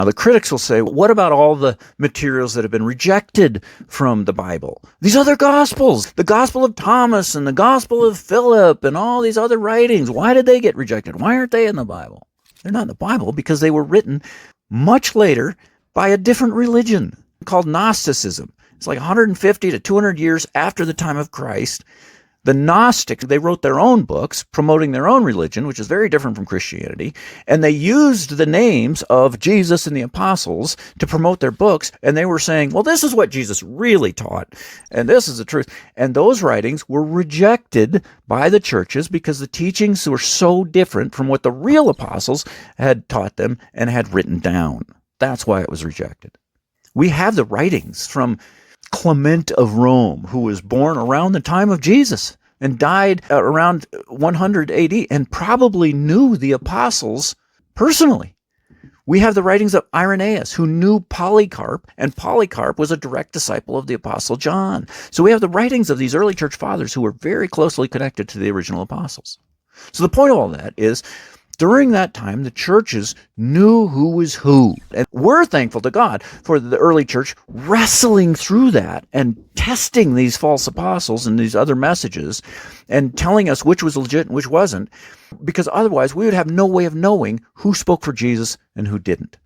Now, the critics will say, what about all the materials that have been rejected from the Bible? These other Gospels, the Gospel of Thomas and the Gospel of Philip and all these other writings, why did they get rejected? Why aren't they in the Bible? They're not in the Bible because they were written much later by a different religion called Gnosticism. It's like 150 to 200 years after the time of Christ. The Gnostics, they wrote their own books promoting their own religion, which is very different from Christianity, and they used the names of Jesus and the apostles to promote their books, and they were saying, well, this is what Jesus really taught, and this is the truth. And those writings were rejected by the churches because the teachings were so different from what the real apostles had taught them and had written down. That's why it was rejected. We have the writings from Clement of Rome, who was born around the time of Jesus and died around 100 AD and probably knew the apostles personally. We have the writings of Irenaeus, who knew Polycarp, and Polycarp was a direct disciple of the apostle John. So we have the writings of these early church fathers who were very closely connected to the original apostles. So the point of all that is, during that time, the churches knew who was who. And we're thankful to God for the early church wrestling through that and testing these false apostles and these other messages and telling us which was legit and which wasn't, because otherwise we would have no way of knowing who spoke for Jesus and who didn't.